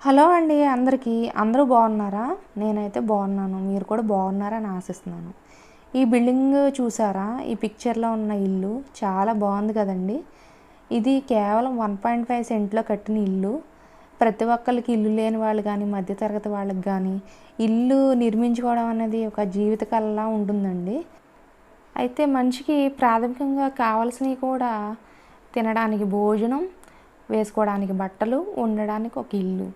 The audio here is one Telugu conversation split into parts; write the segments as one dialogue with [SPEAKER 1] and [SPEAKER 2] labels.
[SPEAKER 1] హలో అండి అందరికీ. అందరూ బాగున్నారా? నేనైతే బాగున్నాను. మీరు కూడా బాగున్నారని ఆశిస్తున్నాను. ఈ బిల్డింగ్ చూసారా? ఈ పిక్చర్లో ఉన్న ఇల్లు చాలా బాగుంది కదండి. ఇది కేవలం 1.5 సెంట్లో కట్టిన ఇల్లు. ప్రతి ఒక్కరికి ఇల్లు లేని వాళ్ళు కానీ, మధ్యతరగతి వాళ్ళకి కానీ ఇల్లు నిర్మించుకోవడం అనేది ఒక జీవిత కళలా ఉంటుందండి. అయితే మనిషికి ప్రాథమికంగా కావాల్సినవి కూడా తినడానికి భోజనం, వేసుకోవడానికి బట్టలు, ఉండడానికి ఒక ఇల్లు.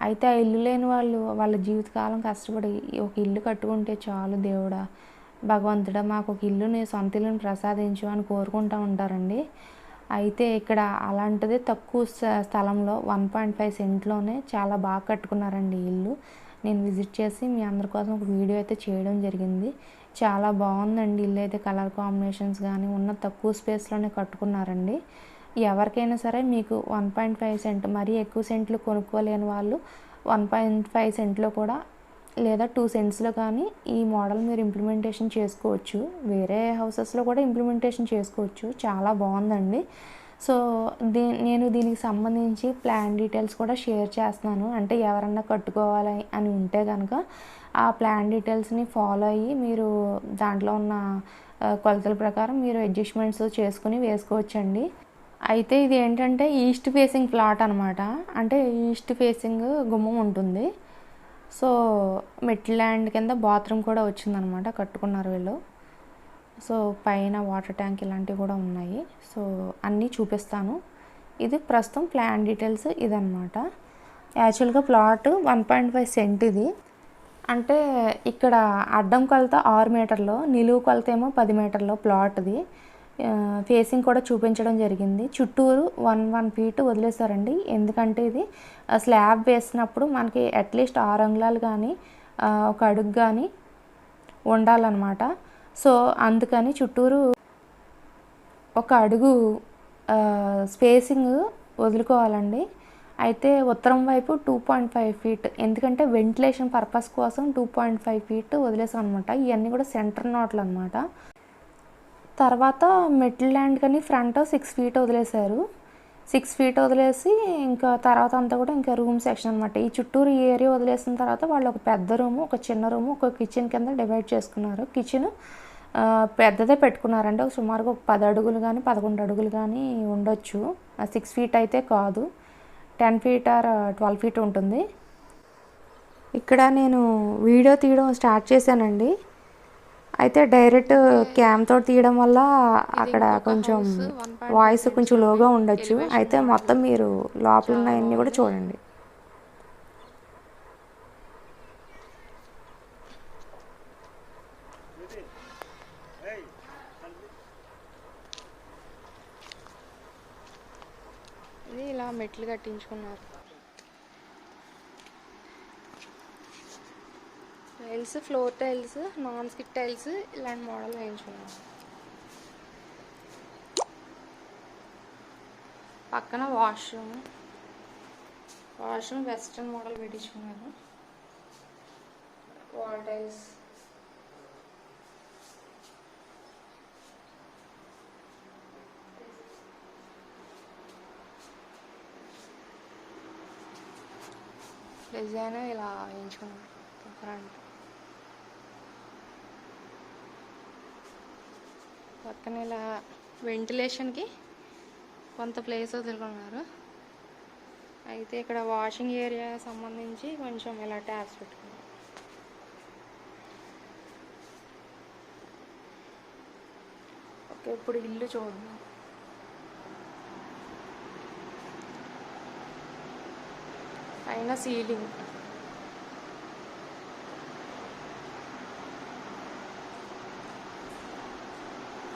[SPEAKER 1] అయితే ఆ ఇల్లు లేని వాళ్ళు వాళ్ళ జీవితకాలం కష్టపడి ఒక ఇల్లు కట్టుకుంటే చాలు దేవుడా, భగవంతుడా మాకు ఒక ఇల్లుని, సొంత ఇల్లుని ప్రసాదించు అని కోరుకుంటూ ఉంటారండి. అయితే ఇక్కడ అలాంటిదే తక్కువ స్థలంలో 1.5 సెంట్లోనే చాలా బాగా కట్టుకున్నారండి ఇల్లు. నేను విజిట్ చేసి మీ అందరి కోసం ఒక వీడియో అయితే చేయడం జరిగింది. చాలా బాగుందండి ఇల్లు అయితే. కలర్ కాంబినేషన్స్ కానీ ఉన్న తక్కువ స్పేస్లోనే కట్టుకున్నారండి. ఎవరికైనా సరే మీకు 1.5 సెంట్ మరీ ఎక్కువ సెంట్లు కొనుక్కోలేని వాళ్ళు 1.5 సెంట్లో కూడా లేదా 2 సెంట్స్లో కానీ ఈ మోడల్ మీరు ఇంప్లిమెంటేషన్ చేసుకోవచ్చు. వేరే హౌసెస్లో కూడా ఇంప్లిమెంటేషన్ చేసుకోవచ్చు. చాలా బాగుందండి. సో నేను దీనికి సంబంధించి ప్లాన్ డీటెయిల్స్ కూడా షేర్ చేస్తున్నాను. అంటే ఎవరన్నా కట్టుకోవాలి అని ఉంటే కనుక ఆ ప్లాన్ డీటెయిల్స్ని ఫాలో అయ్యి మీరు దాంట్లో ఉన్న కొలతల ప్రకారం మీరు అడ్జస్ట్మెంట్స్ చేసుకుని వేసుకోవచ్చండి. అయితే ఇది ఏంటంటే ఈస్ట్ ఫేసింగ్ ప్లాట్ అనమాట. అంటే ఈస్ట్ ఫేసింగ్ గుమ్మం ఉంటుంది. సో మిడ్ ల్యాండ్ కింద బాత్రూమ్ కూడా వచ్చిందనమాట, కట్టుకున్నారు వీళ్ళు. సో పైన వాటర్ ట్యాంక్ ఇలాంటివి కూడా ఉన్నాయి. సో అన్నీ చూపిస్తాను. ఇది ప్రస్తుతం ప్లాన్ డీటెయిల్స్ ఇదనమాట. యాక్చువల్గా ప్లాట్ 1.5 సెంట్ ఇది. అంటే ఇక్కడ అడ్డం కొలత 6 మీటర్లు, నిలువు కొలత ఏమో 10 మీటర్లు ప్లాట్ది. ఫేసింగ్ కూడా చూపించడం జరిగింది. చుట్టూరు 1 ఫీట్ వదిలేశారండి. ఎందుకంటే ఇది స్లాబ్ వేసినప్పుడు మనకి అట్లీస్ట్ 6 అంగుళాలు కానీ ఒక అడుగు కానీ ఉండాలన్నమాట. సో అందుకని చుట్టూరు ఒక అడుగు స్పేసింగ్ వదులుకోవాలండి. అయితే ఉత్తరం వైపు 2.5 ఫీట్, ఎందుకంటే వెంటిలేషన్ పర్పస్ కోసం 2.5 ఫీట్ వదిలేసాం అనమాట. ఇవన్నీ కూడా సెంటర్ నోట్లు అనమాట. తర్వాత మిడిల్ ల్యాండ్ కానీ ఫ్రంట్ 6 ఫీట్ వదిలేశారు. 6 ఫీట్ వదిలేసి ఇంకా తర్వాత అంతా కూడా ఇంకా రూమ్ సెక్షన్ అనమాట. ఈ చుట్టూరు ఏరియా వదిలేసిన తర్వాత వాళ్ళు ఒక పెద్ద రూము, ఒక చిన్న రూము, ఒక కిచెన్ కింద డివైడ్ చేసుకున్నారు. కిచెన్ పెద్దదే పెట్టుకున్నారంటే సుమారుగా ఒక 10 అడుగులు కానీ 11 అడుగులు కానీ ఉండొచ్చు. 6 ఫీట్ అయితే కాదు, 10 ఫీట్ ఆర్ 12 ఫీట్ ఉంటుంది. ఇక్కడ నేను వీడియో తీయడం స్టార్ట్ చేశానండి. అయితే డైరెక్ట్ క్యామ్తో తీయడం వల్ల అక్కడ కొంచెం వాయిస్ కొంచెం లోగా ఉండొచ్చు. అయితే మొత్తం మీరు లోపల ఉన్నాయన్నీ కూడా చూడండి. ఇది ఇలా మెట్లు కట్టించుకున్నారు. Tiles, floor tiles, non skid tiles ఇలాంటి మోడల్ వేయించుకున్నాను. పక్కన వాష్రూమ్ వెస్ట్రన్ మోడల్ పెట్టించుకున్నారు. వాల్ టైల్స్, డిజైన్ ఇలా వేయించుకున్నారు. ఫ్రంట్ పక్కన ఇలా వెంటిలేషన్కి కొంత ప్లేస్ వదులుకున్నారు. అయితే ఇక్కడ వాషింగ్ ఏరియా సంబంధించి కొంచెం ఇలా ట్యాప్స్ పెట్టుకున్నారు. ఓకే, ఇప్పుడు ఇల్లు చూద్దాం. పైన సీలింగ్,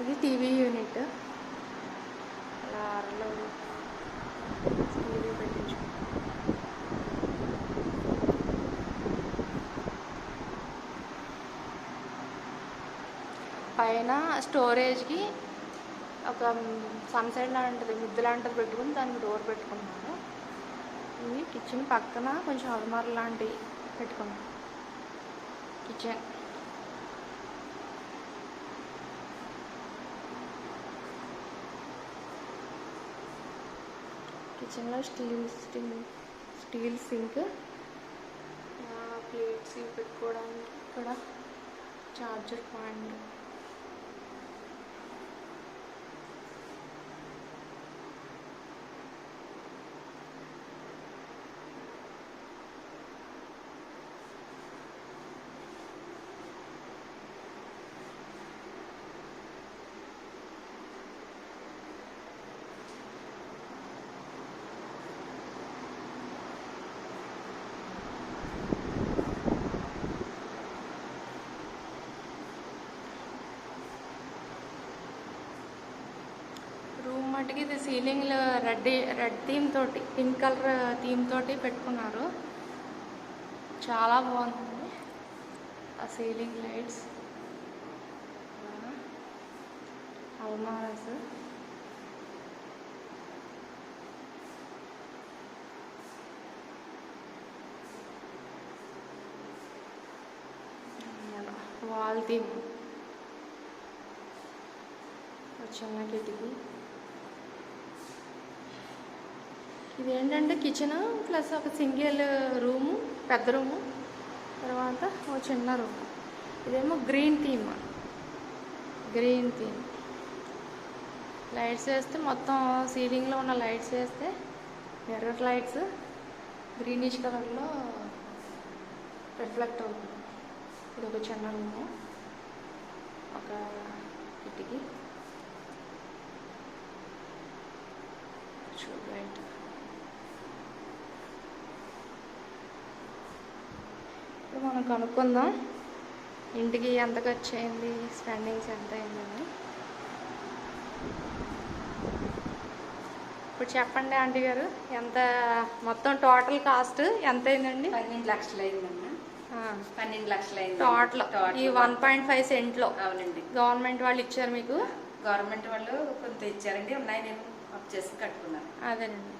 [SPEAKER 1] ఇది టీవీ యూనిట్. అలా అరలో టీవీ పెట్టించుకుంటాం. పైన స్టోరేజ్కి ఒక సన్సైడ్ లాంటిది, మిద్దె లాంటిది పెట్టుకుని దానికి డోర్ పెట్టుకున్నారు. ఇది కిచెన్ పక్కన కొంచెం అలమార లాంటివి పెట్టుకున్నాం. కిచెన్లో స్టీల్ స్టీల్ సింక్, ప్లేట్స్ ఇవి పెట్టుకోవడానికి, ఇక్కడ చార్జర్ పాయింట్. రూమ్ మటుకి ఇది సీలింగ్లో రెడ్ థీమ్ తోటి, పింక్ కలర్ థీమ్ తోటి పెట్టుకున్నారు. చాలా బాగుంది ఆ ceiling lights. Almirahs, wall theme, చిన్న కిటికీ. ఇది ఏంటంటే కిచెన్ ప్లస్ ఒక సింగిల్ రూము, పెద్ద రూము, తర్వాత ఒక చిన్న రూమ్. ఇదేమో గ్రీన్ థీమ్. లైట్స్ వేస్తే మొత్తం సీలింగ్లో ఉన్న లైట్స్ వేస్తే మిర్రర్ లైట్స్ గ్రీనిష్ కలర్లో రిఫ్లెక్ట్ అవుతుంది. ఇది ఒక చిన్న రూము, ఒక కిటికీ, లైట్. ఇప్పుడు మనం కనుక్కుందాం ఇంటికి ఎంత ఖర్చు అయింది, స్పెండింగ్స్ ఎంత అయిందని. ఇప్పుడు చెప్పండి ఆంటీ గారు, ఎంత మొత్తం టోటల్ కాస్ట్ ఎంత అయిందండి?
[SPEAKER 2] 12 లక్షలు అయిందమ్మా. 12 లక్షలు అయింది
[SPEAKER 1] టోటల్ ఈ 1.5 సెంట్లో.
[SPEAKER 2] అవునండి.
[SPEAKER 1] గవర్నమెంట్ వాళ్ళు ఇచ్చారు మీకు?
[SPEAKER 2] గవర్నమెంట్ వాళ్ళు కొంత ఇచ్చారండి, ఉన్నాయి, నేను అప్ చేసి కట్టుకున్నాను.
[SPEAKER 1] అదేనండి.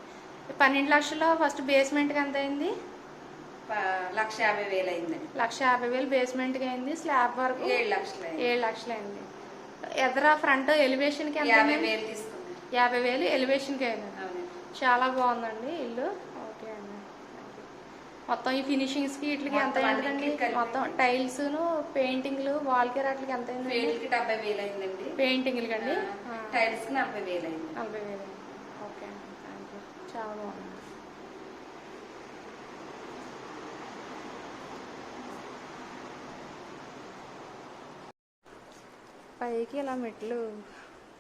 [SPEAKER 1] 12 లక్షల్లో ఫస్ట్ బేస్మెంట్కి ఎంత అయింది?
[SPEAKER 2] 1,50,000 అయిందండి.
[SPEAKER 1] 1,50,000 బేస్మెంట్కి అయింది. స్లాబ్ వరకు
[SPEAKER 2] 7 లక్షలు అయింది.
[SPEAKER 1] 7 లక్షలు అయింది. ఎదరా ఫ్రంట్ ఎలివేషన్కి ఎంత?
[SPEAKER 2] 50,000 తీసుకున్నాను.
[SPEAKER 1] 50,000 ఎలివేషన్కి అయింది.
[SPEAKER 2] అవునండి.
[SPEAKER 1] చాలా బాగుందండి ఇల్లు. ఓకే అండి. మొత్తం ఈ ఫినిషింగ్స్కి వీటికి ఎంత అయిందండి? మొత్తం టైల్స్ను, పెయింటింగ్లు, వాల్కి వాటికి ఎంత అయింది?
[SPEAKER 2] పెయింట్కి 70,000 అయిందండి.
[SPEAKER 1] పెయింటింగ్లు కండి
[SPEAKER 2] టైల్స్కి 40,000 అయింది.
[SPEAKER 1] 40,000. ఓకే అండి, థ్యాంక్ యూ. చాలా బాగుంది. పైకి ఇలా మెట్లు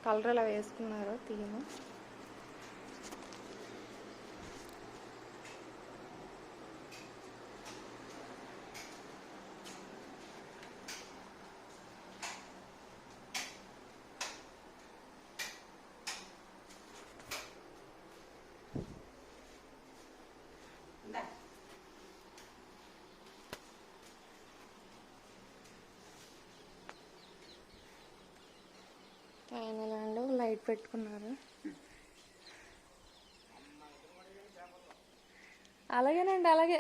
[SPEAKER 1] కలర్ ఇలా వేసుకున్నారు థీమ్. ఫైనల్ అండ్ లైట్ పెట్టుకున్నారు. అలాగేనండి, అలాగే.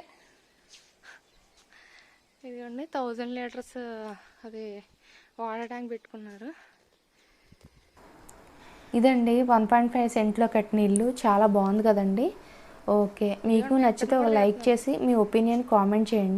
[SPEAKER 1] ఇదిగోండి 1000 లీటర్స్ అది వాటర్ ట్యాంక్ పెట్టుకున్నారు. ఇదండి 1.5 సెంట్లో కట్టిన ఇల్లు. చాలా బాగుంది కదండి. ఓకే, మీకు నచ్చితే ఒక లైక్ చేసి మీ ఒపీనియన్ కామెంట్ చేయండి.